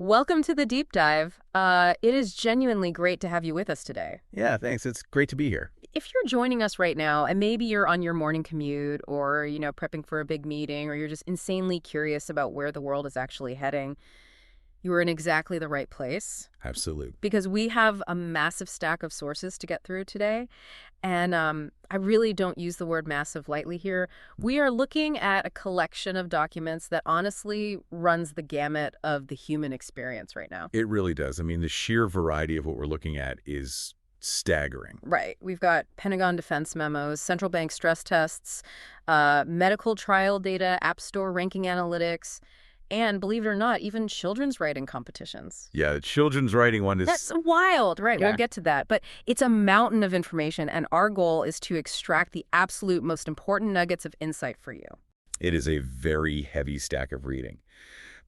Welcome to the deep dive. It is genuinely great to have you with us today. Yeah, thanks. It's great to be here. If you're joining us right now, and maybe you're on your morning commute or, prepping for a big meeting, or you're just insanely curious about where the world is actually heading, you are in exactly the right place. Absolutely. Because we have a massive stack of sources to get through today. And I really don't use the word massive lightly here. We are looking at a collection of documents that honestly runs the gamut of the human experience right now. It really does. I mean, the sheer variety of what we're looking at is staggering. Right. We've got Pentagon defense memos, central bank stress tests, medical trial data, app store ranking analytics, and believe it or not, even children's writing competitions. Yeah, the children's writing one is... That's wild, right? Yeah. We'll get to that. But it's a mountain of information, and our goal is to extract the absolute most important nuggets of insight for you. It is a very heavy stack of reading.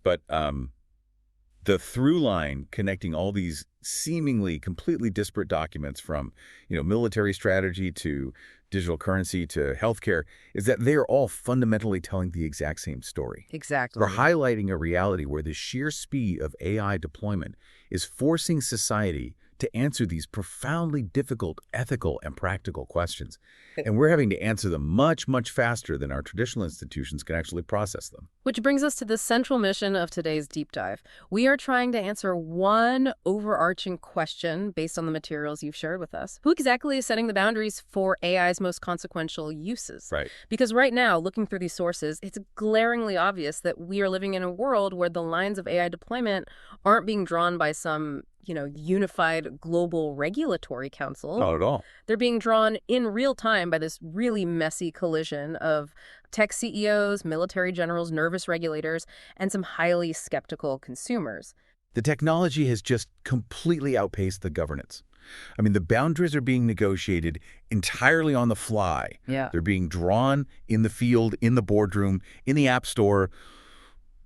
But the through line connecting all these seemingly completely disparate documents from, military strategy to digital currency to healthcare is that they are all fundamentally telling the exact same story. Exactly. They're highlighting a reality where the sheer speed of AI deployment is forcing society to answer these profoundly difficult ethical and practical questions. And we're having to answer them much, much faster than our traditional institutions can actually process them. Which brings us to the central mission of today's deep dive. We are trying to answer one overarching question based on the materials you've shared with us. Who exactly is setting the boundaries for AI's most consequential uses? Right. Because right now, looking through these sources, it's glaringly obvious that we are living in a world where the lines of AI deployment aren't being drawn by some unified global regulatory council. Not at all. They're being drawn in real time by this really messy collision of tech CEOs, military generals, nervous regulators, and some highly skeptical consumers. The technology has just completely outpaced the governance. I mean, the boundaries are being negotiated entirely on the fly. Yeah. They're being drawn in the field, in the boardroom, in the app store.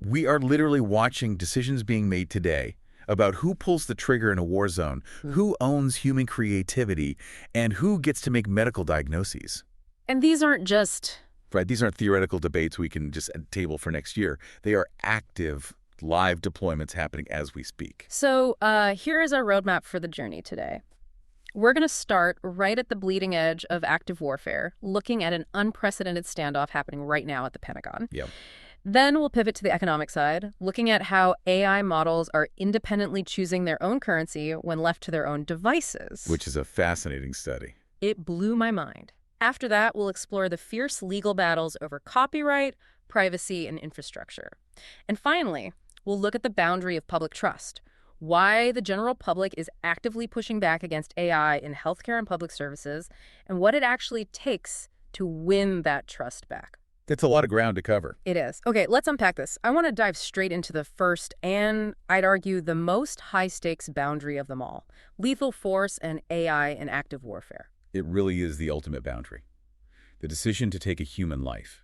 We are literally watching decisions being made today about who pulls the trigger in a war zone, who owns human creativity, and who gets to make medical diagnoses. And these aren't just... Right, these aren't theoretical debates we can just table for next year. They are active, live deployments happening as we speak. So here is our roadmap for the journey today. We're going to start right at the bleeding edge of active warfare, looking at an unprecedented standoff happening right now at the Pentagon. Yep. Then we'll pivot to the economic side, looking at how AI models are independently choosing their own currency when left to their own devices. Which is a fascinating study. It blew my mind. After that, we'll explore the fierce legal battles over copyright, privacy, and infrastructure. And finally, we'll look at the boundary of public trust, why the general public is actively pushing back against AI in healthcare and public services, and what it actually takes to win that trust back. That's a lot of ground to cover. It is. Okay, let's unpack this. I want to dive straight into the first and, I'd argue, the most high-stakes boundary of them all, lethal force and AI in active warfare. It really is the ultimate boundary. The decision to take a human life.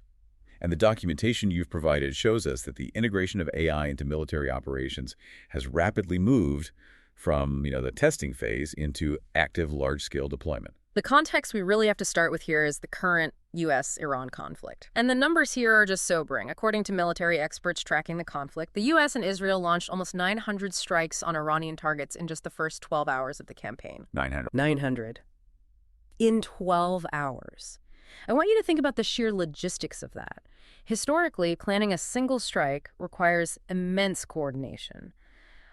And the documentation you've provided shows us that the integration of AI into military operations has rapidly moved from, the testing phase into active large-scale deployment. The context we really have to start with here is the current U.S.-Iran conflict. And the numbers here are just sobering. According to military experts tracking the conflict, the U.S. and Israel launched almost 900 strikes on Iranian targets in just the first 12 hours of the campaign. 900. 900. In 12 hours. I want you to think about the sheer logistics of that. Historically, planning a single strike requires immense coordination.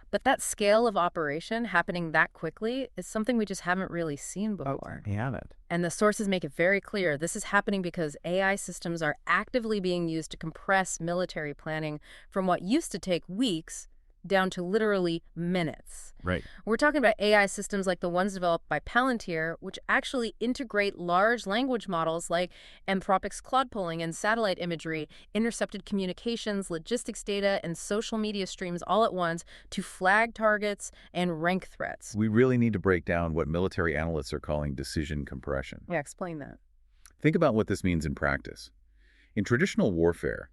But that scale of operation happening that quickly is something we just haven't really seen before. We haven't. And the sources make it very clear this is happening because AI systems are actively being used to compress military planning from what used to take weeks down to literally minutes. Right. We're talking about AI systems like the ones developed by Palantir, which actually integrate large language models like Anthropic's Claude polling and satellite imagery, intercepted communications, logistics data, and social media streams all at once to flag targets and rank threats. We really need to break down what military analysts are calling decision compression. Yeah, explain that. Think about what this means in practice. In traditional warfare,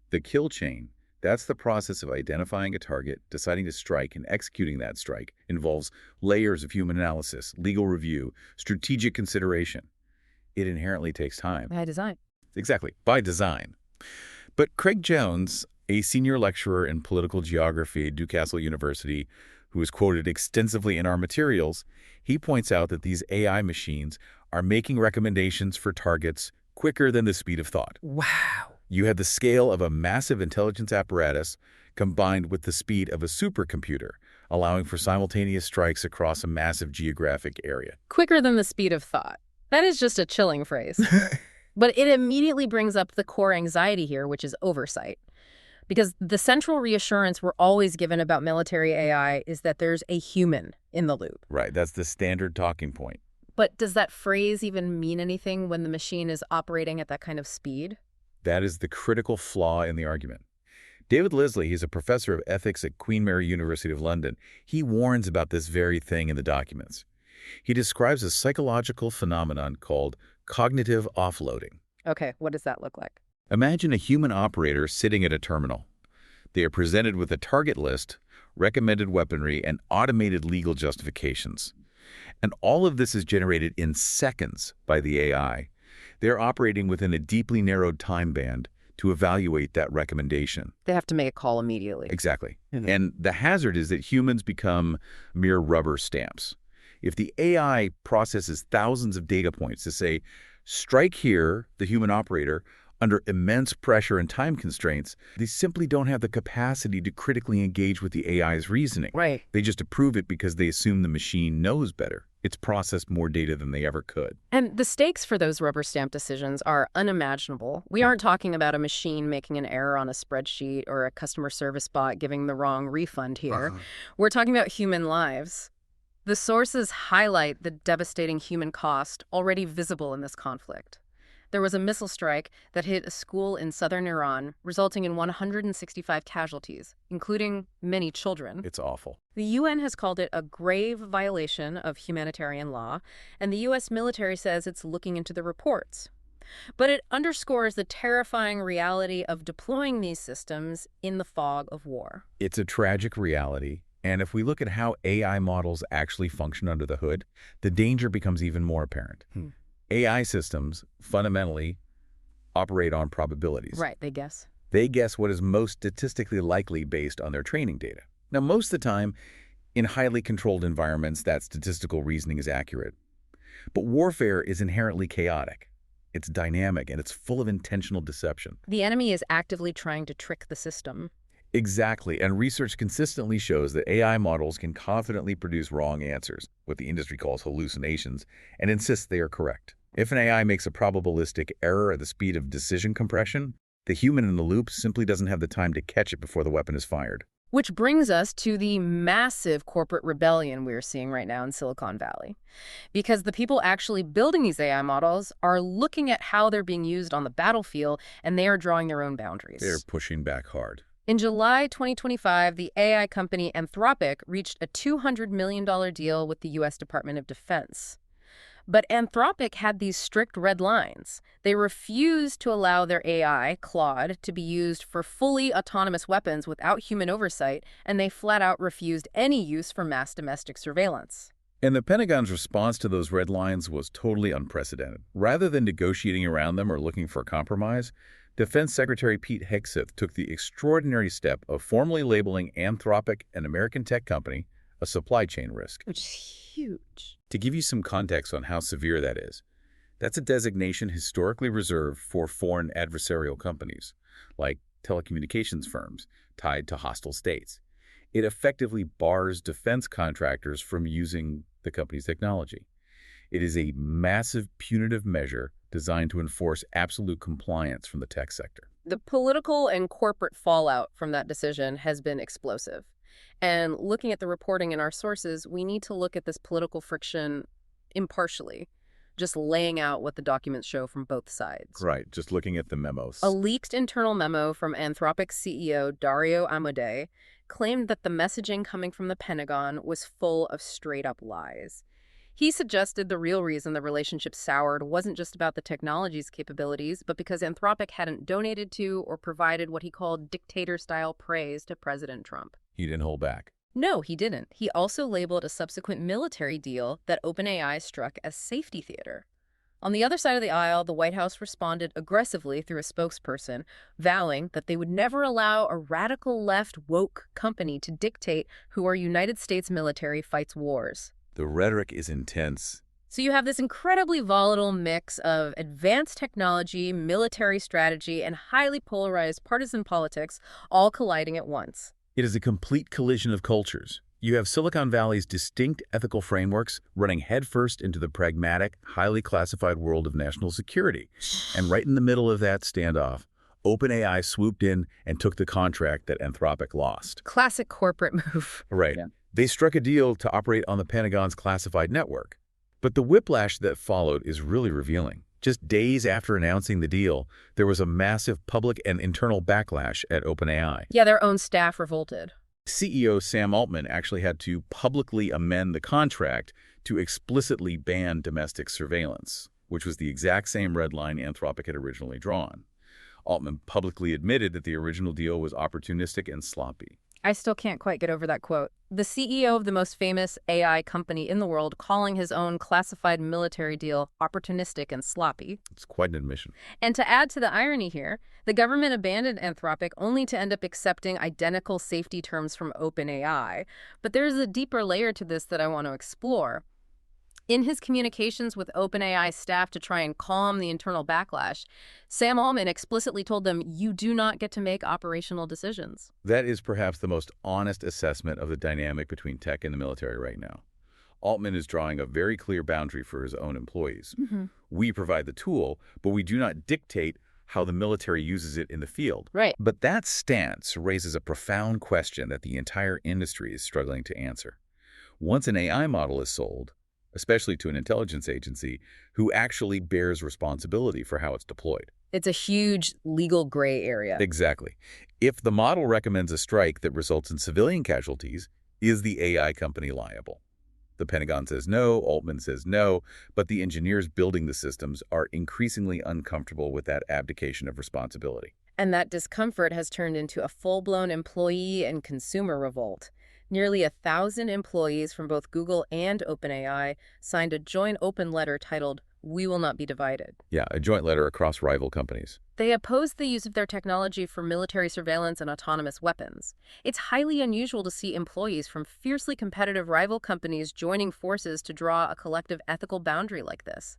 the kill chain, that's the process of identifying a target, deciding to strike, and executing that strike, involves layers of human analysis, legal review, strategic consideration. It inherently takes time. By design. Exactly, by design. But Craig Jones A senior lecturer in political geography at Newcastle University, who is quoted extensively in our materials, he points out that these AI machines are making recommendations for targets quicker than the speed of thought. Wow. You have the scale of a massive intelligence apparatus combined with the speed of a supercomputer, allowing for simultaneous strikes across a massive geographic area. Quicker than the speed of thought. That is just a chilling phrase. But it immediately brings up the core anxiety here, which is oversight. Because the central reassurance we're always given about military AI is that there's a human in the loop. Right, that's the standard talking point. But does that phrase even mean anything when the machine is operating at that kind of speed? That is the critical flaw in the argument. David Leslie, he's a professor of ethics at Queen Mary University of London. He warns about this very thing in the documents. He describes a psychological phenomenon called cognitive offloading. Okay, what does that look like? Imagine a human operator sitting at a terminal. They are presented with a target list, recommended weaponry, and automated legal justifications. And all of this is generated in seconds by the AI. They're operating within a deeply narrowed time band to evaluate that recommendation. They have to make a call immediately. Exactly. And the hazard is that humans become mere rubber stamps. If the AI processes thousands of data points to say, strike here, the human operator, under immense pressure and time constraints, they simply don't have the capacity to critically engage with the AI's reasoning. Right. They just approve it because they assume the machine knows better. It's processed more data than they ever could. And the stakes for those rubber stamp decisions are unimaginable. We aren't talking about a machine making an error on a spreadsheet or a customer service bot giving the wrong refund here. We're talking about human lives. The sources highlight the devastating human cost already visible in this conflict. There was a missile strike that hit a school in southern Iran, resulting in 165 casualties, including many children. It's awful. The UN has called it a grave violation of humanitarian law, and the U.S. military says it's looking into the reports. But it underscores the terrifying reality of deploying these systems in the fog of war. It's a tragic reality. And if we look at how AI models actually function under the hood, the danger becomes even more apparent. AI systems fundamentally operate on probabilities. Right, they guess. They guess what is most statistically likely based on their training data. Now, most of the time, in highly controlled environments, that statistical reasoning is accurate. But warfare is inherently chaotic. It's dynamic, and it's full of intentional deception. The enemy is actively trying to trick the system. Exactly, and research consistently shows that AI models can confidently produce wrong answers, what the industry calls hallucinations, and insists they are correct. If an AI makes a probabilistic error at the speed of decision compression, the human in the loop simply doesn't have the time to catch it before the weapon is fired. Which brings us to the massive corporate rebellion we're seeing right now in Silicon Valley. Because the people actually building these AI models are looking at how they're being used on the battlefield, and they are drawing their own boundaries. They're pushing back hard. In July 2025, the AI company Anthropic reached a $200 million deal with the U.S. Department of Defense. But Anthropic had these strict red lines. They refused to allow their AI, Claude, to be used for fully autonomous weapons without human oversight, and they flat out refused any use for mass domestic surveillance. And the Pentagon's response to those red lines was totally unprecedented. Rather than negotiating around them or looking for a compromise, Defense Secretary Pete Hegseth took the extraordinary step of formally labeling Anthropic, an American tech company, a supply chain risk. Which is huge. To give you some context on how severe that is, that's a designation historically reserved for foreign adversarial companies, like telecommunications firms tied to hostile states. It effectively bars defense contractors from using the company's technology. It is a massive punitive measure designed to enforce absolute compliance from the tech sector. The political and corporate fallout from that decision has been explosive. And looking at the reporting in our sources, we need to look at this political friction impartially, just laying out what the documents show from both sides. Right, just looking at the memos. A leaked internal memo from Anthropic's CEO, Dario Amodei, claimed that the messaging coming from the Pentagon was full of straight-up lies. He suggested the real reason the relationship soured wasn't just about the technology's capabilities, but because Anthropic hadn't donated to or provided what he called dictator-style praise to President Trump. He didn't hold back. No, he didn't. He also labeled a subsequent military deal that OpenAI struck as safety theater. On the other side of the aisle, the White House responded aggressively through a spokesperson, vowing that they would never allow a radical left woke company to dictate who our United States military fights wars. The rhetoric is intense. So you have this incredibly volatile mix of advanced technology, military strategy, and highly polarized partisan politics all colliding at once. It is a complete collision of cultures. You have Silicon Valley's distinct ethical frameworks running headfirst into the pragmatic, highly classified world of national security. And right in the middle of that standoff, OpenAI swooped in and took the contract that Anthropic lost. Classic corporate move. Right. Yeah. They struck a deal to operate on the Pentagon's classified network. But the whiplash that followed is really revealing. Just days after announcing the deal, there was a massive public and internal backlash at OpenAI. Yeah, their own staff revolted. CEO Sam Altman actually had to publicly amend the contract to explicitly ban domestic surveillance, which was the exact same red line Anthropic had originally drawn. Altman publicly admitted that the original deal was opportunistic and sloppy. I still can't quite get over that quote. The CEO of the most famous AI company in the world calling his own classified military deal opportunistic and sloppy. It's quite an admission. And to add to the irony here, the government abandoned Anthropic only to end up accepting identical safety terms from OpenAI. But there's a deeper layer to this that I want to explore. In his communications with OpenAI staff to try and calm the internal backlash, Sam Altman explicitly told them, you do not get to make operational decisions. That is perhaps the most honest assessment of the dynamic between tech and the military right now. Altman is drawing a very clear boundary for his own employees. We provide the tool, but we do not dictate how the military uses it in the field. Right. But that stance raises a profound question that the entire industry is struggling to answer. Once an AI model is sold, especially to an intelligence agency, who actually bears responsibility for how it's deployed? It's a huge legal gray area. Exactly. If the model recommends a strike that results in civilian casualties, is the AI company liable? The Pentagon says no, Altman says no, but the engineers building the systems are increasingly uncomfortable with that abdication of responsibility. And that discomfort has turned into a full-blown employee and consumer revolt. Nearly 1,000 employees from both Google and OpenAI signed a joint open letter titled, "We Will Not Be Divided." Yeah, a joint letter across rival companies. They opposed the use of their technology for military surveillance and autonomous weapons. It's highly unusual to see employees from fiercely competitive rival companies joining forces to draw a collective ethical boundary like this.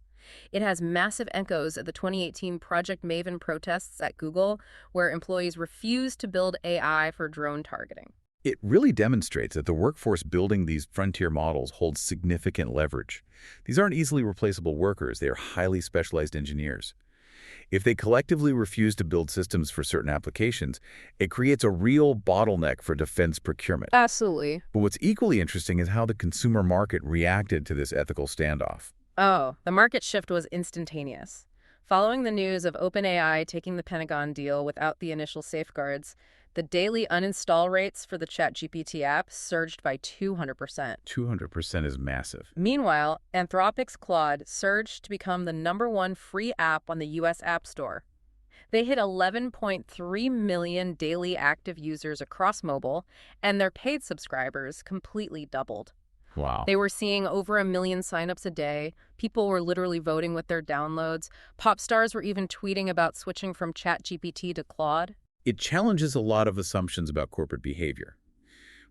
It has massive echoes at the 2018 Project Maven protests at Google, where employees refused to build AI for drone targeting. It really demonstrates that the workforce building these frontier models holds significant leverage. These aren't easily replaceable workers. They are highly specialized engineers. If they collectively refuse to build systems for certain applications, it creates a real bottleneck for defense procurement. Absolutely. But what's equally interesting is how the consumer market reacted to this ethical standoff. Oh, the market shift was instantaneous. Following the news of OpenAI taking the Pentagon deal without the initial safeguards, the daily uninstall rates for the ChatGPT app surged by 200%. 200% is massive. Meanwhile, Anthropic's Claude surged to become the #1 free app on the U.S. App Store. They hit 11.3 million daily active users across mobile, and their paid subscribers completely doubled. Wow. They were seeing over 1 million signups a day. People were literally voting with their downloads. Pop stars were even tweeting about switching from ChatGPT to Claude. It challenges a lot of assumptions about corporate behavior.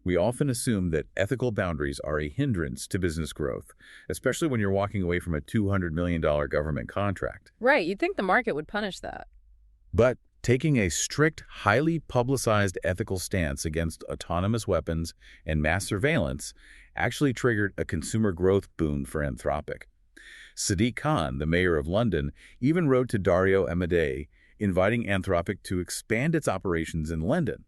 We often assume that ethical boundaries are a hindrance to business growth, especially when you're walking away from a $200 million government contract. Right, you'd think the market would punish that. But taking a strict, highly publicized ethical stance against autonomous weapons and mass surveillance actually triggered a consumer growth boon for Anthropic. Sadiq Khan, the mayor of London, even wrote to Dario Amodei, inviting Anthropic to expand its operations in London,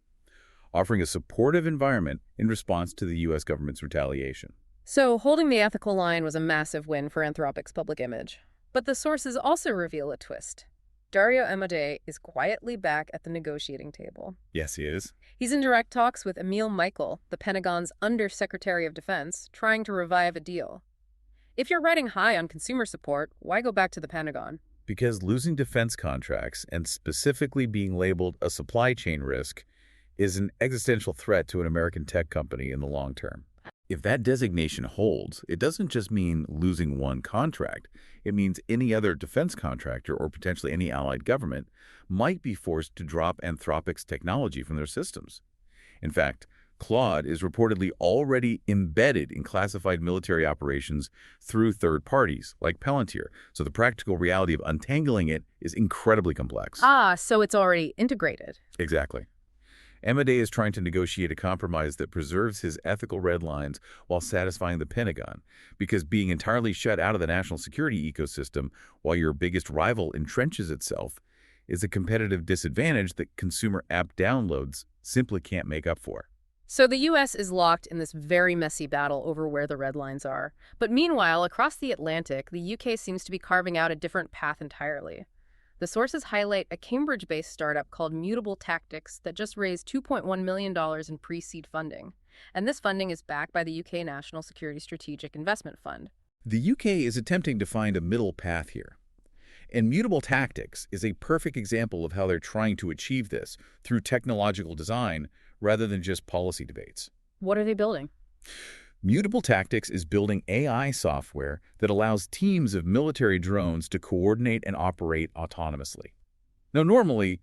offering a supportive environment in response to the U.S. government's retaliation. So holding the ethical line was a massive win for Anthropic's public image. But the sources also reveal a twist. Dario Amodei is quietly back at the negotiating table. Yes, he is. He's in direct talks with Emil Michael, the Pentagon's Undersecretary of Defense, trying to revive a deal. If you're riding high on consumer support, why go back to the Pentagon? Because losing defense contracts, and specifically being labeled a supply chain risk, is an existential threat to an American tech company in the long term. If that designation holds, it doesn't just mean losing one contract. It means any other defense contractor or potentially any allied government might be forced to drop Anthropic's technology from their systems. In fact, Claude is reportedly already embedded in classified military operations through third parties, like Palantir, so the practical reality of untangling it is incredibly complex. Ah, so it's already integrated. Exactly. Amadei is trying to negotiate a compromise that preserves his ethical red lines while satisfying the Pentagon, because being entirely shut out of the national security ecosystem while your biggest rival entrenches itself is a competitive disadvantage that consumer app downloads simply can't make up for. So the U.S. is locked in this very messy battle over where the red lines are. But meanwhile, across the Atlantic, the UK seems to be carving out a different path entirely. The sources highlight a Cambridge-based startup called Mutable Tactics that just raised $2.1 million in pre-seed funding. And this funding is backed by the UK National Security Strategic Investment Fund. The UK is attempting to find a middle path here. And Mutable Tactics is a perfect example of how they're trying to achieve this through technological design rather than just policy debates. What are they building? Mutable Tactics is building AI software that allows teams of military drones to coordinate and operate autonomously. Now, normally,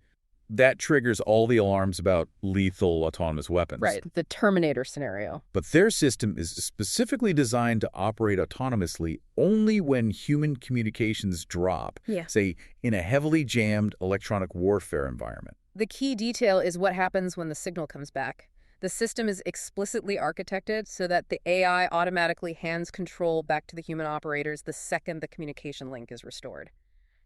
that triggers all the alarms about lethal autonomous weapons. Right, the Terminator scenario. But their system is specifically designed to operate autonomously only when human communications drop, say, in a heavily jammed electronic warfare environment. The key detail is what happens when the signal comes back. The system is explicitly architected so that the AI automatically hands control back to the human operators the second the communication link is restored.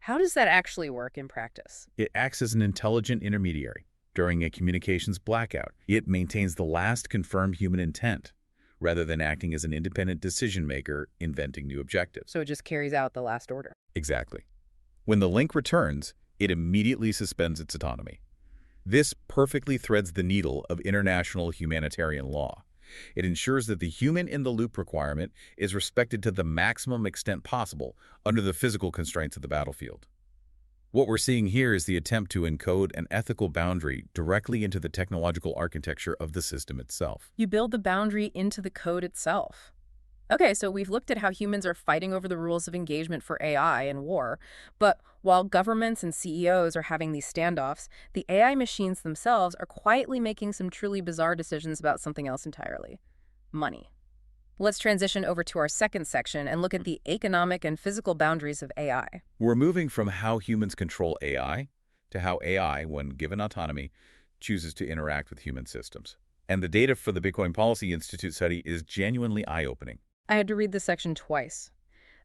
How does that actually work in practice? It acts as an intelligent intermediary. During a communications blackout, it maintains the last confirmed human intent, rather than acting as an independent decision-maker inventing new objectives. So it just carries out the last order. Exactly. When the link returns, it immediately suspends its autonomy. This perfectly threads the needle of international humanitarian law. It ensures that the human-in-the-loop requirement is respected to the maximum extent possible under the physical constraints of the battlefield. What we're seeing here is the attempt to encode an ethical boundary directly into the technological architecture of the system itself. You build the boundary into the code itself. Okay, so we've looked at how humans are fighting over the rules of engagement for AI in war, but while governments and CEOs are having these standoffs, the AI machines themselves are quietly making some truly bizarre decisions about something else entirely: money. Let's transition over to our second section and look at the economic and physical boundaries of AI. We're moving from how humans control AI to how AI, when given autonomy, chooses to interact with human systems. And the data for the Bitcoin Policy Institute study is genuinely eye-opening. I had to read this section twice.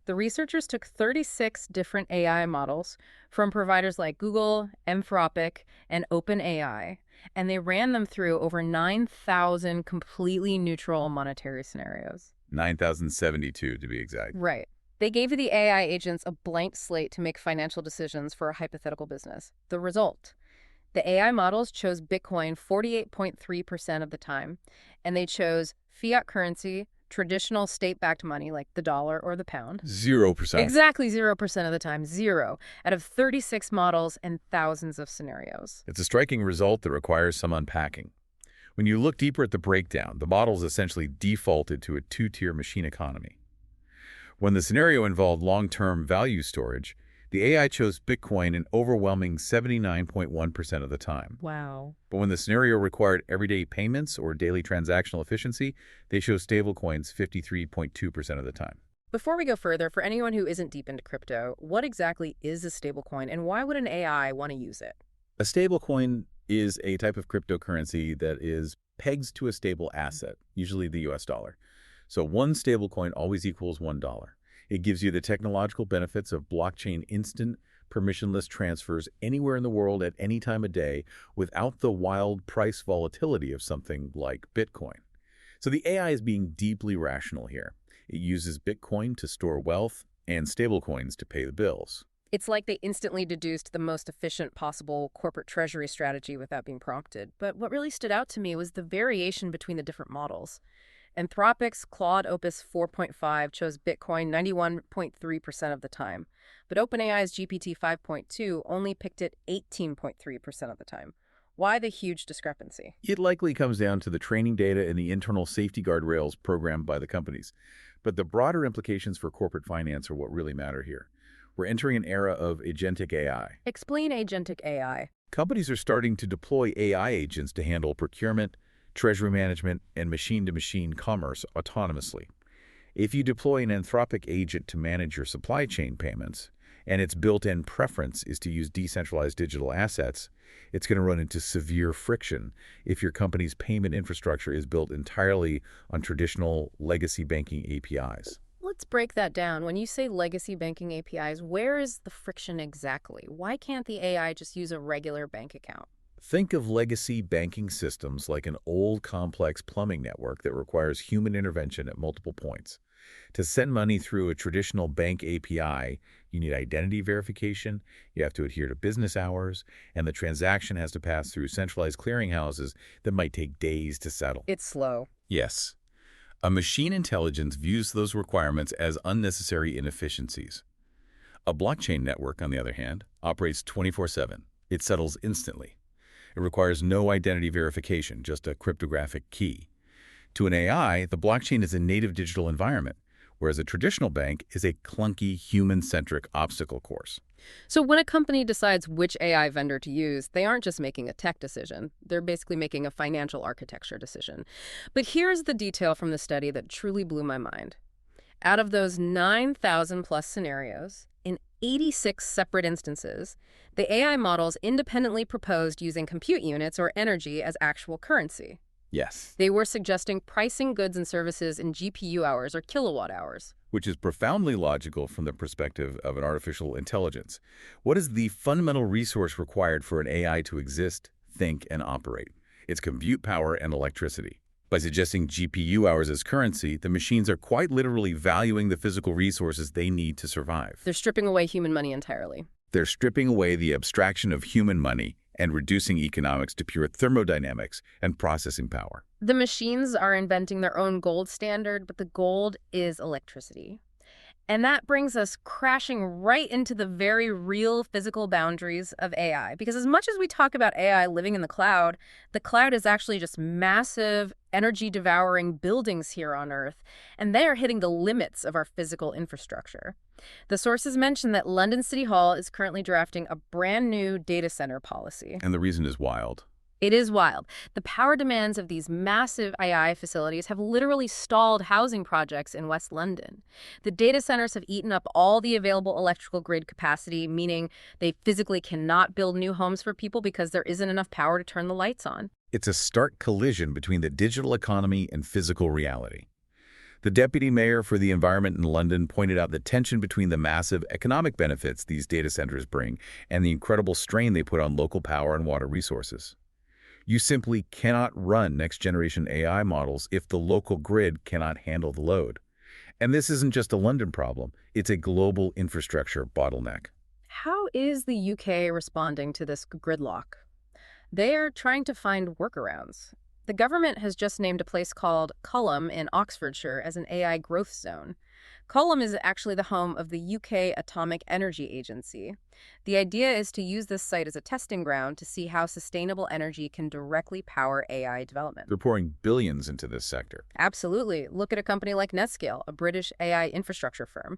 The researchers took 36 different AI models from providers like Google, Anthropic, and OpenAI, and they ran them through over 9,000 completely neutral monetary scenarios. 9,072 to be exact. Right. They gave the AI agents a blank slate to make financial decisions for a hypothetical business. The result: the AI models chose Bitcoin 48.3% of the time, and they chose fiat currency, traditional state-backed money like the dollar or the pound. 0%. Exactly 0% of the time, zero, out of 36 models and thousands of scenarios. It's a striking result that requires some unpacking. When you look deeper at the breakdown, the models essentially defaulted to a two-tier machine economy. When the scenario involved long-term value storage, the AI chose Bitcoin an overwhelming 79.1% of the time. Wow. But when the scenario required everyday payments or daily transactional efficiency, they chose stablecoins 53.2% of the time. Before we go further, for anyone who isn't deep into crypto, what exactly is a stablecoin and why would an AI want to use it? A stablecoin is a type of cryptocurrency that is pegged to a stable asset, usually the US dollar. So one stablecoin always equals $1. It gives you the technological benefits of blockchain instant, permissionless transfers anywhere in the world at any time of day without the wild price volatility of something like Bitcoin. So the AI is being deeply rational here. It uses Bitcoin to store wealth and stablecoins to pay the bills. It's like they instantly deduced the most efficient possible corporate treasury strategy without being prompted. But what really stood out to me was the variation between the different models. Anthropic's Claude Opus 4.5 chose Bitcoin 91.3% of the time, but OpenAI's GPT 5.2 only picked it 18.3% of the time. Why the huge discrepancy? It likely comes down to the training data and the internal safety guardrails programmed by the companies. But the broader implications for corporate finance are what really matter here. We're entering an era of agentic AI. Explain agentic AI. Companies are starting to deploy AI agents to handle procurement, treasury management, and machine-to-machine commerce autonomously. If you deploy an Anthropic agent to manage your supply chain payments, and its built-in preference is to use decentralized digital assets, it's going to run into severe friction if your company's payment infrastructure is built entirely on traditional legacy banking APIs. Let's break that down. When you say legacy banking APIs, where is the friction exactly? Why can't the AI just use a regular bank account? Think of legacy banking systems like an old, complex plumbing network that requires human intervention at multiple points. To send money through a traditional bank API, you need identity verification, you have to adhere to business hours, and the transaction has to pass through centralized clearinghouses that might take days to settle. It's slow. Yes. A machine intelligence views those requirements as unnecessary inefficiencies. A blockchain network, on the other hand, operates 24/7. It settles instantly. It requires no identity verification, just a cryptographic key. To an AI, the blockchain is a native digital environment, whereas a traditional bank is a clunky, human-centric obstacle course. So when a company decides which AI vendor to use, they aren't just making a tech decision. They're basically making a financial architecture decision. But here's the detail from the study that truly blew my mind. Out of those 9,000 plus scenarios, in 86 separate instances, the AI models independently proposed using compute units or energy as actual currency. Yes. They were suggesting pricing goods and services in GPU hours or kilowatt hours. Which is profoundly logical from the perspective of an artificial intelligence. What is the fundamental resource required for an AI to exist, think, and operate? It's compute power and electricity. By suggesting GPU hours as currency, the machines are quite literally valuing the physical resources they need to survive. They're stripping away human money entirely. They're stripping away the abstraction of human money and reducing economics to pure thermodynamics and processing power. The machines are inventing their own gold standard, but the gold is electricity. And that brings us crashing right into the very real physical boundaries of AI. Because as much as we talk about AI living in the cloud is actually just massive, energy-devouring buildings here on Earth, and they are hitting the limits of our physical infrastructure. The sources mention that London City Hall is currently drafting a brand new data center policy. And the reason is wild. It is wild. The power demands of these massive AI facilities have literally stalled housing projects in West London. The data centers have eaten up all the available electrical grid capacity, meaning they physically cannot build new homes for people because there isn't enough power to turn the lights on. It's a stark collision between the digital economy and physical reality. The deputy mayor for the environment in London pointed out the tension between the massive economic benefits these data centers bring and the incredible strain they put on local power and water resources. You simply cannot run next-generation AI models if the local grid cannot handle the load. And this isn't just a London problem, it's a global infrastructure bottleneck. How is the UK responding to this gridlock? They are trying to find workarounds. The government has just named a place called Culham in Oxfordshire as an AI growth zone. Culham is actually the home of the UK Atomic Energy Agency. The idea is to use this site as a testing ground to see how sustainable energy can directly power AI development. They're pouring billions into this sector. Absolutely. Look at a company like Nscale, a British AI infrastructure firm.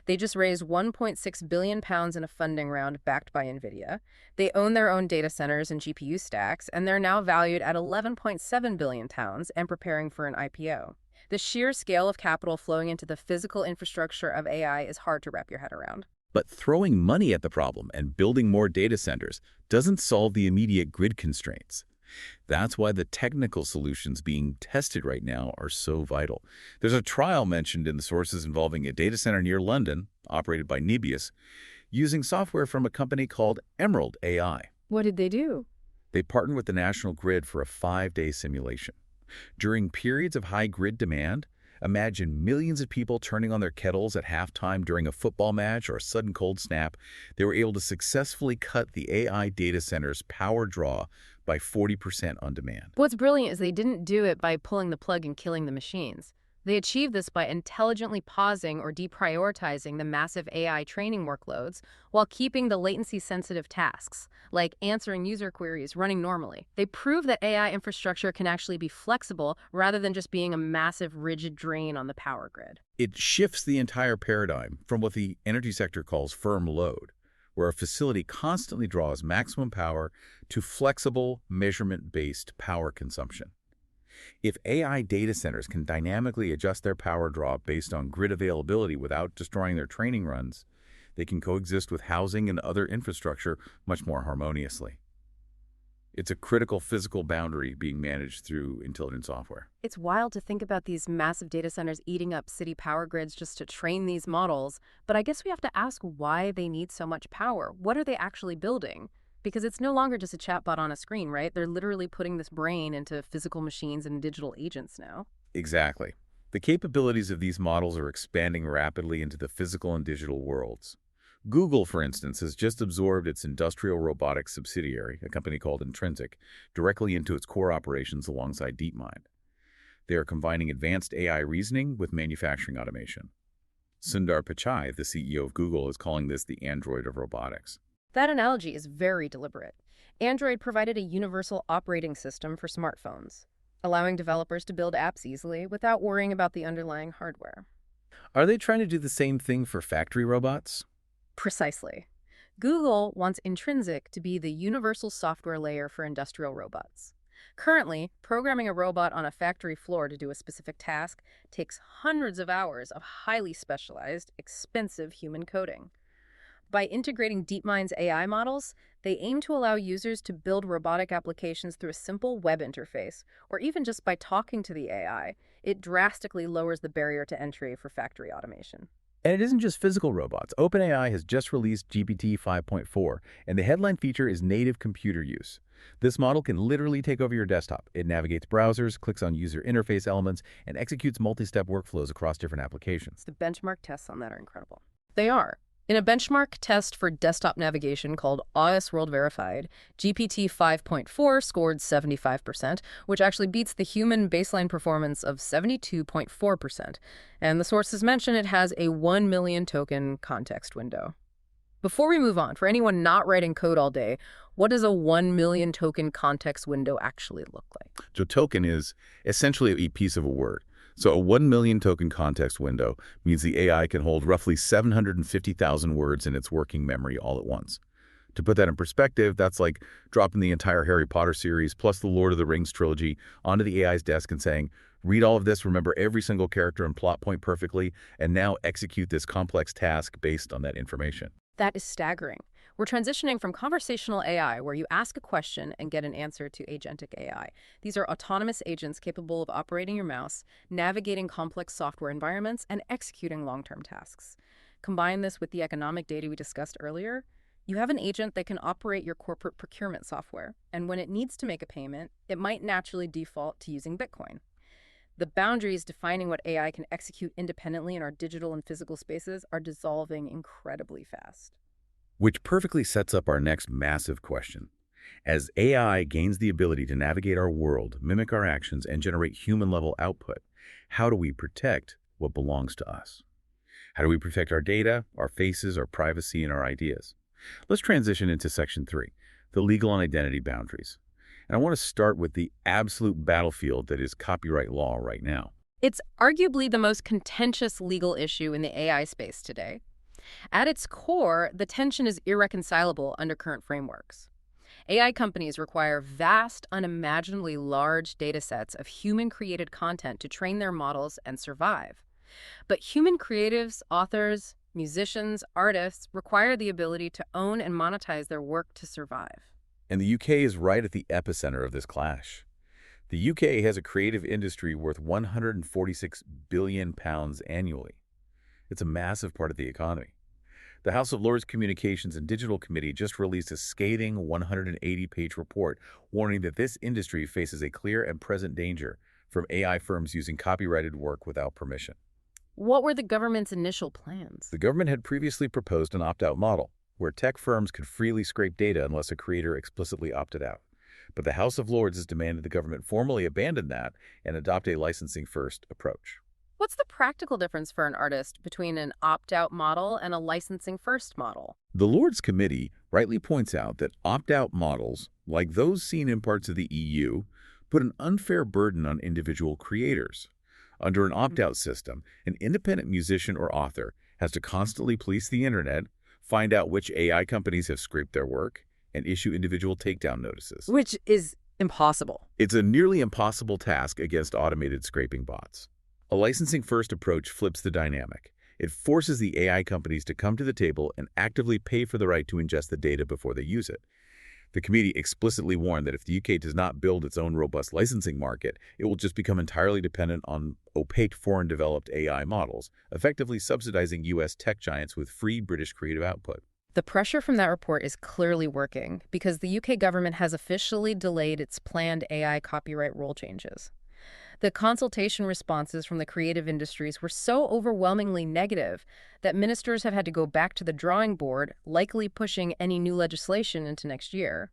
They just raised £1.6 billion in a funding round backed by NVIDIA. They own their own data centers and GPU stacks, and they're now valued at £11.7 billion and preparing for an IPO. The sheer scale of capital flowing into the physical infrastructure of AI is hard to wrap your head around. But throwing money at the problem and building more data centers doesn't solve the immediate grid constraints. That's why the technical solutions being tested right now are so vital. There's a trial mentioned in the sources involving a data center near London, operated by Nebius, using software from a company called Emerald AI. What did they do? They partnered with the National Grid for a 5-day simulation. During periods of high grid demand, imagine millions of people turning on their kettles at halftime during a football match or a sudden cold snap. They were able to successfully cut the AI data center's power draw by 40% on demand. What's brilliant is they didn't do it by pulling the plug and killing the machines. They achieve this by intelligently pausing or deprioritizing the massive AI training workloads while keeping the latency-sensitive tasks, like answering user queries, running normally. They prove that AI infrastructure can actually be flexible rather than just being a massive, rigid drain on the power grid. It shifts the entire paradigm from what the energy sector calls firm load, where a facility constantly draws maximum power, to flexible, measurement-based power consumption. If AI data centers can dynamically adjust their power draw based on grid availability without destroying their training runs, they can coexist with housing and other infrastructure much more harmoniously. It's a critical physical boundary being managed through intelligent software. It's wild to think about these massive data centers eating up city power grids just to train these models, but I guess we have to ask why they need so much power. What are they actually building? Because it's no longer just a chatbot on a screen, right? They're literally putting this brain into physical machines and digital agents now. Exactly. The capabilities of these models are expanding rapidly into the physical and digital worlds. Google, for instance, has just absorbed its industrial robotics subsidiary, a company called Intrinsic, directly into its core operations alongside DeepMind. They are combining advanced AI reasoning with manufacturing automation. Sundar Pichai, the CEO of Google, is calling this the Android of robotics. That analogy is very deliberate. Android provided a universal operating system for smartphones, allowing developers to build apps easily without worrying about the underlying hardware. Are they trying to do the same thing for factory robots? Precisely. Google wants Intrinsic to be the universal software layer for industrial robots. Currently, programming a robot on a factory floor to do a specific task takes hundreds of hours of highly specialized, expensive human coding. By integrating DeepMind's AI models, they aim to allow users to build robotic applications through a simple web interface, or even just by talking to the AI. It drastically lowers the barrier to entry for factory automation. And it isn't just physical robots. OpenAI has just released GPT 5.4, and the headline feature is native computer use. This model can literally take over your desktop. It navigates browsers, clicks on user interface elements, and executes multi-step workflows across different applications. The benchmark tests on that are incredible. They are. In a benchmark test for desktop navigation called OS World Verified, GPT 5.4 scored 75%, which actually beats the human baseline performance of 72.4%. And the sources mention it has a 1 million token context window. Before we move on, for anyone not writing code all day, what does a 1 million token context window actually look like? So token is essentially a piece of a word. So a 1 million token context window means the AI can hold roughly 750,000 words in its working memory all at once. To put that in perspective, that's like dropping the entire Harry Potter series plus the Lord of the Rings trilogy onto the AI's desk and saying, read all of this, remember every single character and plot point perfectly, and now execute this complex task based on that information. That is staggering. We're transitioning from conversational AI, where you ask a question and get an answer, to agentic AI. These are autonomous agents capable of operating your mouse, navigating complex software environments, and executing long-term tasks. Combine this with the economic data we discussed earlier, you have an agent that can operate your corporate procurement software, and when it needs to make a payment, it might naturally default to using Bitcoin. The boundaries defining what AI can execute independently in our digital and physical spaces are dissolving incredibly fast. Which perfectly sets up our next massive question. As AI gains the ability to navigate our world, mimic our actions, and generate human-level output, how do we protect what belongs to us? How do we protect our data, our faces, our privacy, and our ideas? Let's transition into Section 3, the legal and identity boundaries. And I want to start with the absolute battlefield that is copyright law right now. It's arguably the most contentious legal issue in the AI space today. At its core, the tension is irreconcilable under current frameworks. AI companies require vast, unimaginably large data sets of human-created content to train their models and survive. But human creatives, authors, musicians, artists require the ability to own and monetize their work to survive. And the UK is right at the epicenter of this clash. The UK has a creative industry worth £146 billion annually. It's a massive part of the economy. The House of Lords Communications and Digital Committee just released a scathing 180-page report warning that this industry faces a clear and present danger from AI firms using copyrighted work without permission. What were the government's initial plans? The government had previously proposed an opt-out model, where tech firms could freely scrape data unless a creator explicitly opted out. But the House of Lords has demanded the government formally abandon that and adopt a licensing-first approach. What's the practical difference for an artist between an opt-out model and a licensing-first model? The Lords Committee rightly points out that opt-out models, like those seen in parts of the EU, put an unfair burden on individual creators. Under an opt-out system, an independent musician or author has to constantly police the internet, find out which AI companies have scraped their work, and issue individual takedown notices. Which is impossible. It's a nearly impossible task against automated scraping bots. A licensing-first approach flips the dynamic. It forces the AI companies to come to the table and actively pay for the right to ingest the data before they use it. The committee explicitly warned that if the UK does not build its own robust licensing market, it will just become entirely dependent on opaque foreign-developed AI models, effectively subsidizing US tech giants with free British creative output. The pressure from that report is clearly working because the UK government has officially delayed its planned AI copyright rule changes. The consultation responses from the creative industries were so overwhelmingly negative that ministers have had to go back to the drawing board, likely pushing any new legislation into next year.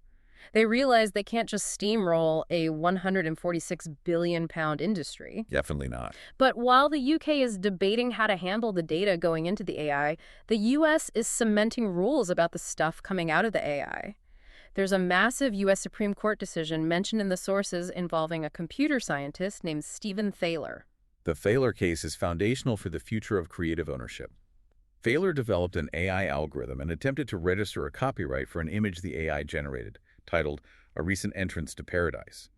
They realize they can't just steamroll a £146 billion industry. Definitely not. But while the UK is debating how to handle the data going into the AI, the US is cementing rules about the stuff coming out of the AI. There's a massive U.S. Supreme Court decision mentioned in the sources involving a computer scientist named Stephen Thaler. The Thaler case is foundational for the future of creative ownership. Thaler developed an AI algorithm and attempted to register a copyright for an image the AI generated, titled A Recent Entrance to Paradise.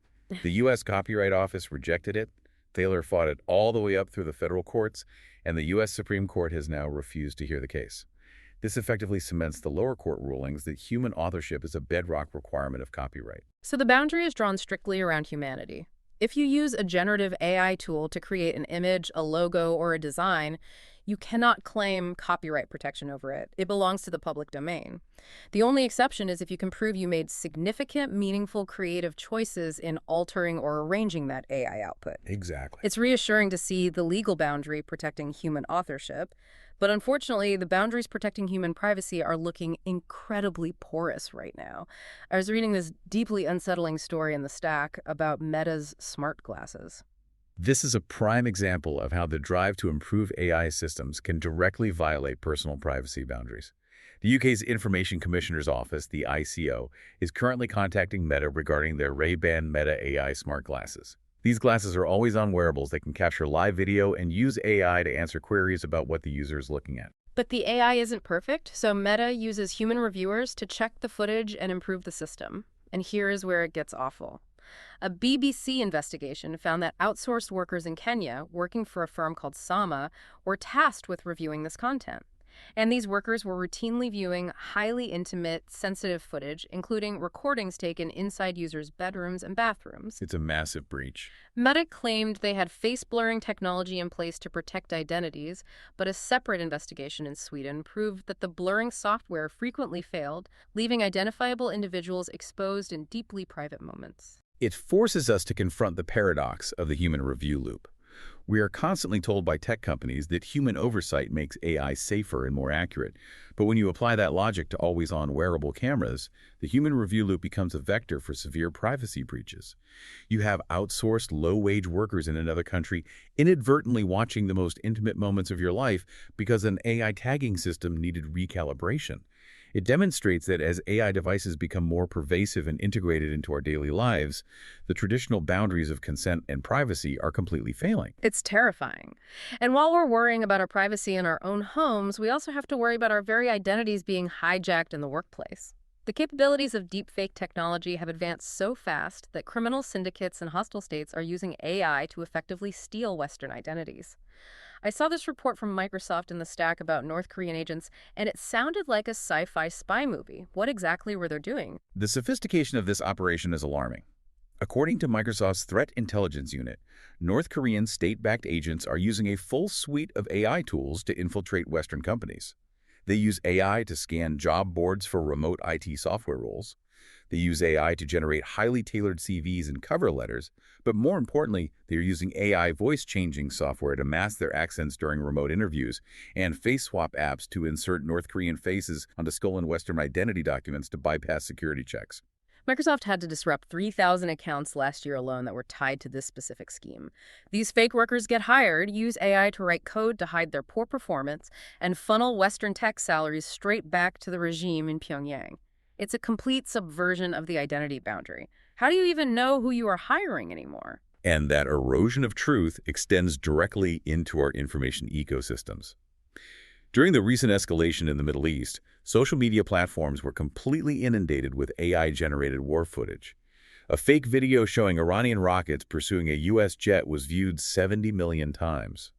The U.S. Copyright Office rejected it. Thaler fought it all the way up through the federal courts, and the U.S. Supreme Court has now refused to hear the case. This effectively cements the lower court rulings that human authorship is a bedrock requirement of copyright. So the boundary is drawn strictly around humanity. If you use a generative AI tool to create an image, a logo, or a design, you cannot claim copyright protection over it. It belongs to the public domain. The only exception is if you can prove you made significant, meaningful, creative choices in altering or arranging that AI output. Exactly. It's reassuring to see the legal boundary protecting human authorship. But unfortunately, the boundaries protecting human privacy are looking incredibly porous right now. I was reading this deeply unsettling story in the Stack about Meta's smart glasses. This is a prime example of how the drive to improve AI systems can directly violate personal privacy boundaries. The UK's Information Commissioner's Office, the ICO, is currently contacting Meta regarding their Ray-Ban Meta AI smart glasses. These glasses are always-on wearables that can capture live video and use AI to answer queries about what the user is looking at. But the AI isn't perfect, so Meta uses human reviewers to check the footage and improve the system. And here is where it gets awful. A BBC investigation found that outsourced workers in Kenya, working for a firm called Sama, were tasked with reviewing this content. And these workers were routinely viewing highly intimate, sensitive footage, including recordings taken inside users' bedrooms and bathrooms. It's a massive breach. Meta claimed they had face-blurring technology in place to protect identities, but a separate investigation in Sweden proved that the blurring software frequently failed, leaving identifiable individuals exposed in deeply private moments. It forces us to confront the paradox of the human review loop. We are constantly told by tech companies that human oversight makes AI safer and more accurate. But when you apply that logic to always-on wearable cameras, the human review loop becomes a vector for severe privacy breaches. You have outsourced low-wage workers in another country inadvertently watching the most intimate moments of your life because an AI tagging system needed recalibration. It demonstrates that as AI devices become more pervasive and integrated into our daily lives, the traditional boundaries of consent and privacy are completely failing. It's terrifying. And while we're worrying about our privacy in our own homes, we also have to worry about our very identities being hijacked in the workplace. The capabilities of deepfake technology have advanced so fast that criminal syndicates and hostile states are using AI to effectively steal Western identities. I saw this report from Microsoft in the Stack about North Korean agents, and it sounded like a sci-fi spy movie. What exactly were they doing? The sophistication of this operation is alarming. According to Microsoft's Threat Intelligence Unit, North Korean state-backed agents are using a full suite of AI tools to infiltrate Western companies. They use AI to scan job boards for remote IT software roles. They use AI to generate highly tailored CVs and cover letters, but more importantly, they are using AI voice-changing software to mask their accents during remote interviews and face swap apps to insert North Korean faces onto stolen Western identity documents to bypass security checks. Microsoft had to disrupt 3,000 accounts last year alone that were tied to this specific scheme. These fake workers get hired, use AI to write code to hide their poor performance, and funnel Western tech salaries straight back to the regime in Pyongyang. It's a complete subversion of the identity boundary. How do you even know who you are hiring anymore? And that erosion of truth extends directly into our information ecosystems. During the recent escalation in the Middle East, social media platforms were completely inundated with AI-generated war footage. A fake video showing Iranian rockets pursuing a U.S. jet was viewed 70 million times.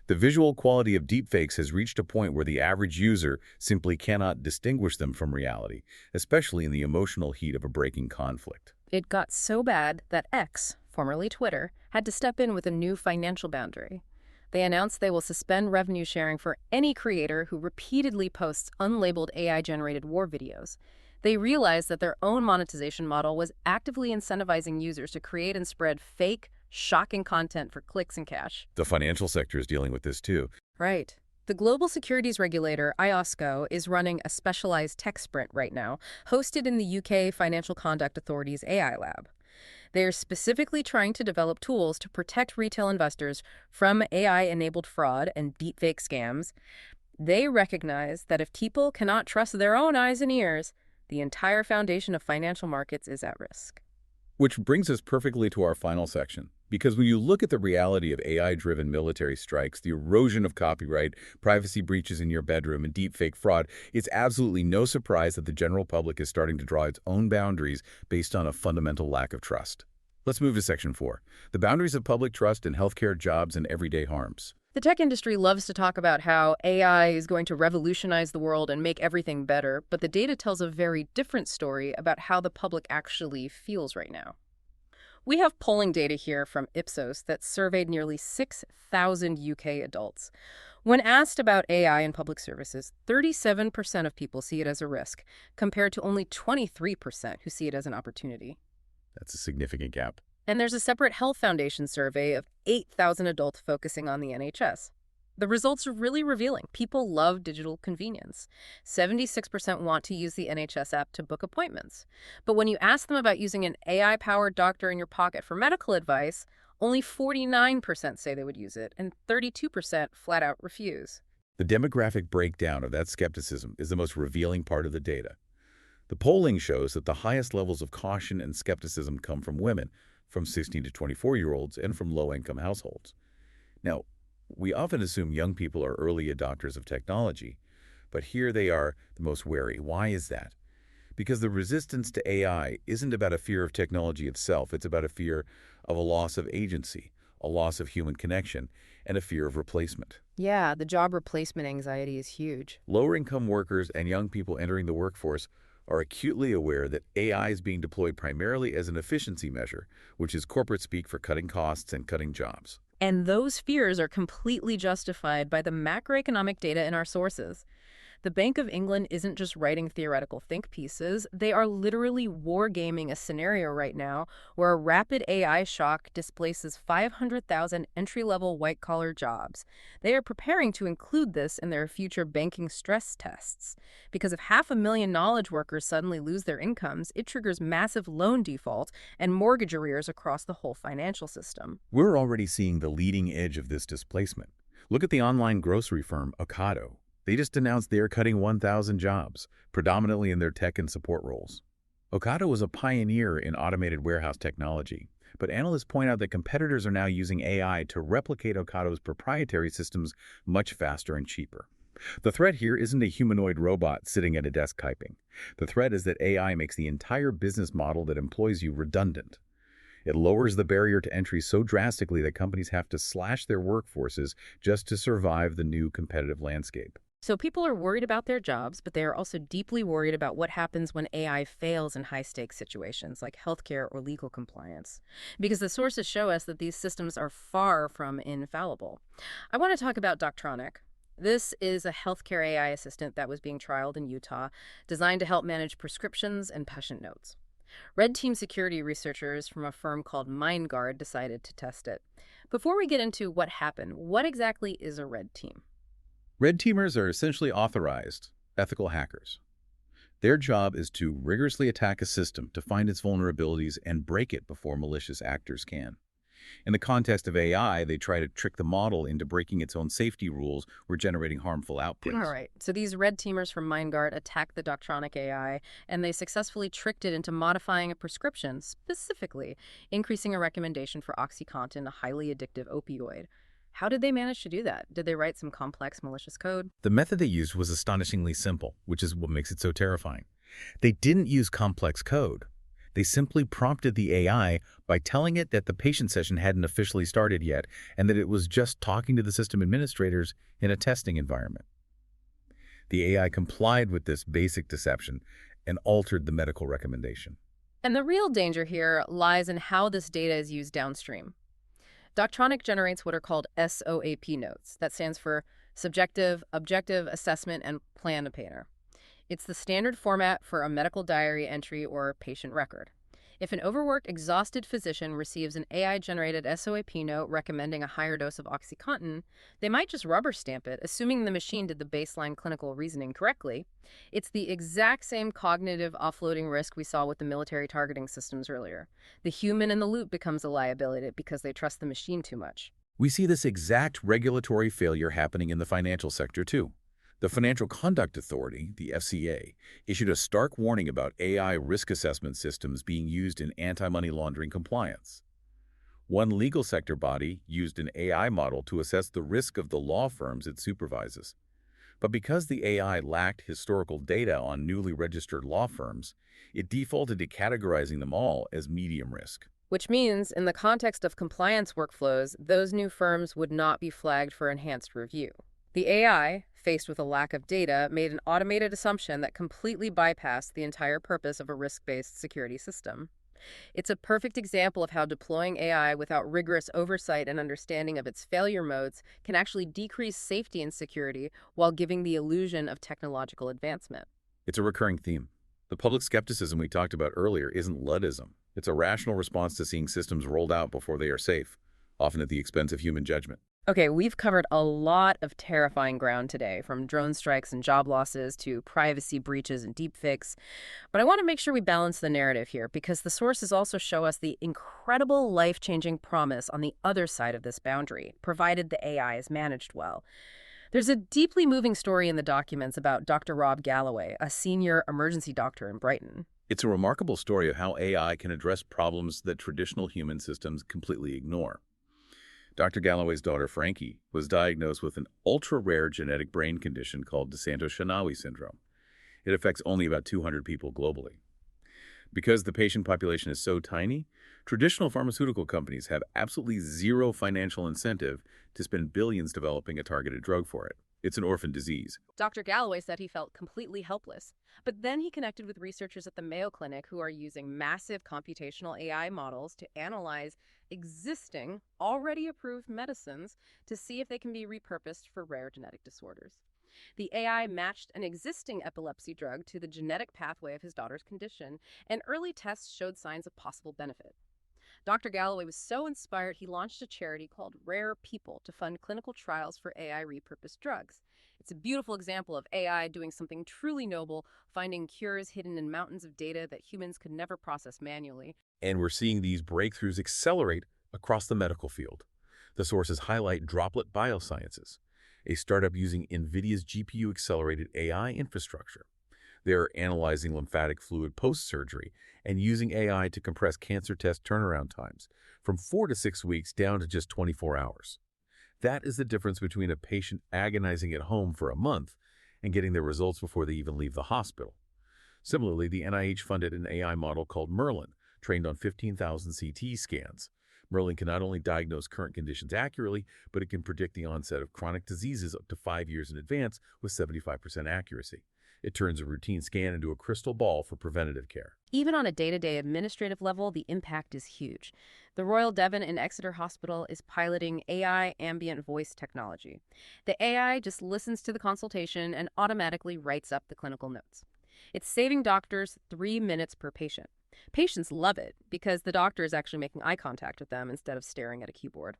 The visual quality of deepfakes has reached a point where the average user simply cannot distinguish them from reality, especially in the emotional heat of a breaking conflict. It got so bad that X, formerly Twitter, had to step in with a new financial boundary. They announced they will suspend revenue sharing for any creator who repeatedly posts unlabeled AI-generated war videos. They realized that their own monetization model was actively incentivizing users to create and spread fake, shocking content for clicks and cash. The financial sector is dealing with this too. Right. The global securities regulator, IOSCO, is running a specialized tech sprint right now, hosted in the UK Financial Conduct Authority's AI lab. They are specifically trying to develop tools to protect retail investors from AI-enabled fraud and deepfake scams. They recognize that if people cannot trust their own eyes and ears, the entire foundation of financial markets is at risk. Which brings us perfectly to our final section. Because when you look at the reality of AI-driven military strikes, the erosion of copyright, privacy breaches in your bedroom, and deepfake fraud, it's absolutely no surprise that the general public is starting to draw its own boundaries based on a fundamental lack of trust. Let's move to Section 4, the boundaries of public trust in healthcare, jobs, and everyday harms. The tech industry loves to talk about how AI is going to revolutionize the world and make everything better, but the data tells a very different story about how the public actually feels right now. We have polling data here from Ipsos that surveyed nearly 6,000 UK adults. When asked about AI in public services, 37% of people see it as a risk, compared to only 23% who see it as an opportunity. That's a significant gap. And there's a separate Health Foundation survey of 8,000 adults focusing on the NHS. The results are really revealing. People love digital convenience. 76% want to use the NHS app to book appointments. But when you ask them about using an AI-powered doctor in your pocket for medical advice, only 49% say they would use it, and 32% flat out refuse. The demographic breakdown of that skepticism is the most revealing part of the data. The polling shows that the highest levels of caution and skepticism come from women, from 16 to 24-year-olds, and from low-income households. Now, we often assume young people are early adopters of technology, but here they are the most wary. Why is that? Because the resistance to AI isn't about a fear of technology itself. It's about a fear of a loss of agency, a loss of human connection, and a fear of replacement. Yeah, the job replacement anxiety is huge. Lower-income workers and young people entering the workforce are acutely aware that AI is being deployed primarily as an efficiency measure, which is corporate speak for cutting costs and cutting jobs. And those fears are completely justified by the macroeconomic data in our sources. The Bank of England isn't just writing theoretical think pieces. They are literally wargaming a scenario right now where a rapid AI shock displaces 500,000 entry-level white-collar jobs. They are preparing to include this in their future banking stress tests. Because if 500,000 knowledge workers suddenly lose their incomes, it triggers massive loan default and mortgage arrears across the whole financial system. We're already seeing the leading edge of this displacement. Look at the online grocery firm Ocado. They just announced they are cutting 1,000 jobs, predominantly in their tech and support roles. Ocado was a pioneer in automated warehouse technology, but analysts point out that competitors are now using AI to replicate Ocado's proprietary systems much faster and cheaper. The threat here isn't a humanoid robot sitting at a desk typing. The threat is that AI makes the entire business model that employs you redundant. It lowers the barrier to entry so drastically that companies have to slash their workforces just to survive the new competitive landscape. So people are worried about their jobs, but they are also deeply worried about what happens when AI fails in high-stakes situations like healthcare or legal compliance, because the sources show us that these systems are far from infallible. I want to talk about Doctronic. This is a healthcare AI assistant that was being trialed in Utah, designed to help manage prescriptions and patient notes. Red Team security researchers from a firm called MindGuard decided to test it. Before we get into what happened, what exactly is a red team? Red teamers are essentially authorized, ethical hackers. Their job is to rigorously attack a system to find its vulnerabilities and break it before malicious actors can. In the context of AI, they try to trick the model into breaking its own safety rules or generating harmful All outputs. right, so these red teamers from MindGuard attacked the Doctronic AI, and they successfully tricked it into modifying a prescription, specifically increasing a recommendation for OxyContin, a highly addictive opioid. How did they manage to do that? Did they write some complex malicious code? The method they used was astonishingly simple, which is what makes it so terrifying. They didn't use complex code. They simply prompted the AI by telling it that the patient session hadn't officially started yet and that it was just talking to the system administrators in a testing environment. The AI complied with this basic deception and altered the medical recommendation. And the real danger here lies in how this data is used downstream. Doctronic generates what are called SOAP notes. That stands for Subjective, Objective Assessment, and Plan of Payer. It's the standard format for a medical diary entry or patient record. If an overworked, exhausted physician receives an AI-generated SOAP note recommending a higher dose of OxyContin, they might just rubber stamp it, assuming the machine did the baseline clinical reasoning correctly. It's the exact same cognitive offloading risk we saw with the military targeting systems earlier. The human in the loop becomes a liability because they trust the machine too much. We see this exact regulatory failure happening in the financial sector, too. The Financial Conduct Authority, the FCA, issued a stark warning about AI risk assessment systems being used in anti-money laundering compliance. One legal sector body used an AI model to assess the risk of the law firms it supervises. But because the AI lacked historical data on newly registered law firms, it defaulted to categorizing them all as medium risk. Which means, in the context of compliance workflows, those new firms would not be flagged for enhanced review. The AI, faced with a lack of data, made an automated assumption that completely bypassed the entire purpose of a risk-based security system. It's a perfect example of how deploying AI without rigorous oversight and understanding of its failure modes can actually decrease safety and security while giving the illusion of technological advancement. It's a recurring theme. The public skepticism we talked about earlier isn't Luddism. It's a rational response to seeing systems rolled out before they are safe, often at the expense of human judgment. Okay, we've covered a lot of terrifying ground today, from drone strikes and job losses to privacy breaches and deepfakes. But I want to make sure we balance the narrative here, because the sources also show us the incredible life-changing promise on the other side of this boundary, provided the AI is managed well. There's a deeply moving story in the documents about Dr. Rob Galloway, a senior emergency doctor in Brighton. It's a remarkable story of how AI can address problems that traditional human systems completely ignore. Dr. Galloway's daughter, Frankie, was diagnosed with an ultra-rare genetic brain condition called DeSanto-Shinawi syndrome. It affects only about 200 people globally. Because the patient population is so tiny, traditional pharmaceutical companies have absolutely zero financial incentive to spend billions developing a targeted drug for it. It's an orphan disease. Dr. Galloway said he felt completely helpless, but then he connected with researchers at the Mayo Clinic who are using massive computational AI models to analyze existing, already approved medicines to see if they can be repurposed for rare genetic disorders. The AI matched an existing epilepsy drug to the genetic pathway of his daughter's condition, and early tests showed signs of possible benefit. Dr. Galloway was so inspired, he launched a charity called Rare People to fund clinical trials for AI repurposed drugs. It's a beautiful example of AI doing something truly noble, finding cures hidden in mountains of data that humans could never process manually. And we're seeing these breakthroughs accelerate across the medical field. The sources highlight Droplet Biosciences, a startup using NVIDIA's GPU-accelerated AI infrastructure. They're analyzing lymphatic fluid post-surgery and using AI to compress cancer test turnaround times from 4 to 6 weeks down to just 24 hours. That is the difference between a patient agonizing at home for a month and getting their results before they even leave the hospital. Similarly, the NIH funded an AI model called Merlin, trained on 15,000 CT scans. Merlin can not only diagnose current conditions accurately, but it can predict the onset of chronic diseases up to 5 years in advance with 75% accuracy. It turns a routine scan into a crystal ball for preventative care. Even on a day-to-day administrative level, the impact is huge. The Royal Devon and Exeter Hospital is piloting AI ambient voice technology. The AI just listens to the consultation and automatically writes up the clinical notes. It's saving doctors 3 minutes per patient. Patients love it because the doctor is actually making eye contact with them instead of staring at a keyboard.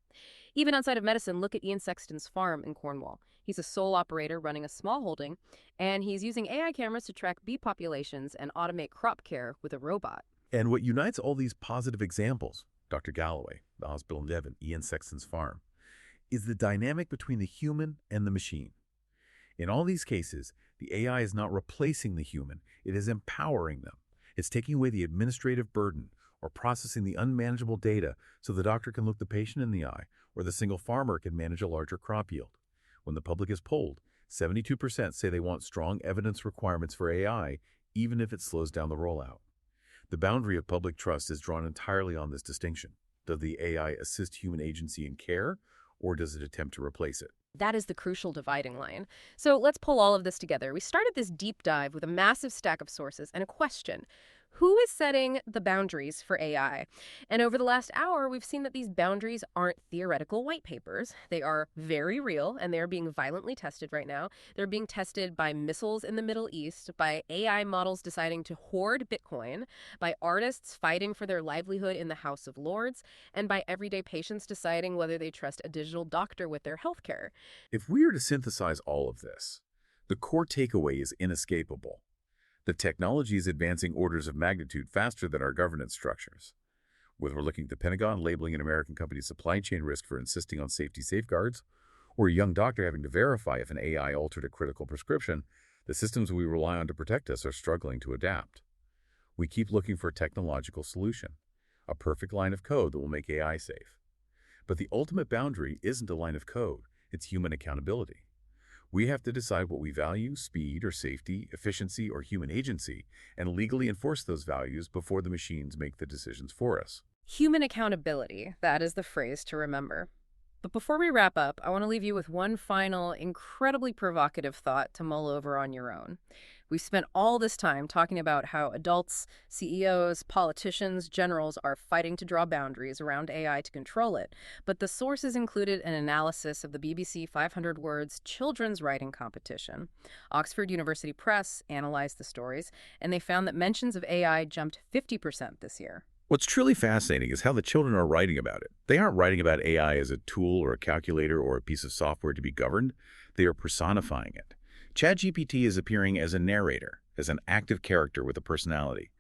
Even outside of medicine, look at Ian Sexton's farm in Cornwall. He's a sole operator running a small holding, and he's using AI cameras to track bee populations and automate crop care with a robot. And what unites all these positive examples, Dr. Galloway, the hospital in Devon, Ian Sexton's farm, is the dynamic between the human and the machine. In all these cases, the AI is not replacing the human, it is empowering them. It's taking away the administrative burden or processing the unmanageable data so the doctor can look the patient in the eye or the single farmer can manage a larger crop yield. When the public is polled, 72% say they want strong evidence requirements for AI, even if it slows down the rollout. The boundary of public trust is drawn entirely on this distinction. Does the AI assist human agency in care, or does it attempt to replace it? That is the crucial dividing line. So let's pull all of this together. We started this deep dive with a massive stack of sources and a question. Who is setting the boundaries for AI? And over the last hour, we've seen that these boundaries aren't theoretical white papers. They are very real, and they're being violently tested right now. They're being tested by missiles in the Middle East, by AI models deciding to hoard Bitcoin, by artists fighting for their livelihood in the House of Lords, and by everyday patients deciding whether they trust a digital doctor with their healthcare. If we are to synthesize all of this, the core takeaway is inescapable. The technology is advancing orders of magnitude faster than our governance structures. Whether we're looking at the Pentagon labeling an American company's supply chain risk for insisting on safety safeguards, or a young doctor having to verify if an AI altered a critical prescription, the systems we rely on to protect us are struggling to adapt. We keep looking for a technological solution, a perfect line of code that will make AI safe. But the ultimate boundary isn't a line of code, it's human accountability. We have to decide what we value, speed or safety, efficiency or human agency, and legally enforce those values before the machines make the decisions for us. Human accountability, that is the phrase to remember. But before we wrap up, I want to leave you with one final, incredibly provocative thought to mull over on your own. We've spent all this time talking about how adults, CEOs, politicians, generals are fighting to draw boundaries around AI to control it. But the sources included an analysis of the BBC 500 Words children's writing competition. Oxford University Press analyzed the stories, and they found that mentions of AI jumped 50% this year. What's truly fascinating is how the children are writing about it. They aren't writing about AI as a tool or a calculator or a piece of software to be governed. They are personifying it. ChatGPT is appearing as a narrator, as an active character with a personality,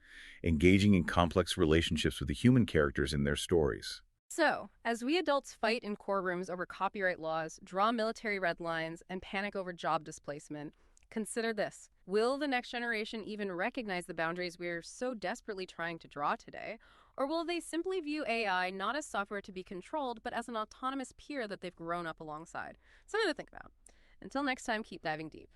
engaging in complex relationships with the human characters in their stories. So, as we adults fight in courtrooms over copyright laws, draw military red lines, and panic over job displacement, consider this. Will the next generation even recognize the boundaries we're so desperately trying to draw today? Or will they simply view AI not as software to be controlled, but as an autonomous peer that they've grown up alongside? Something to think about. Until next time, keep diving deep.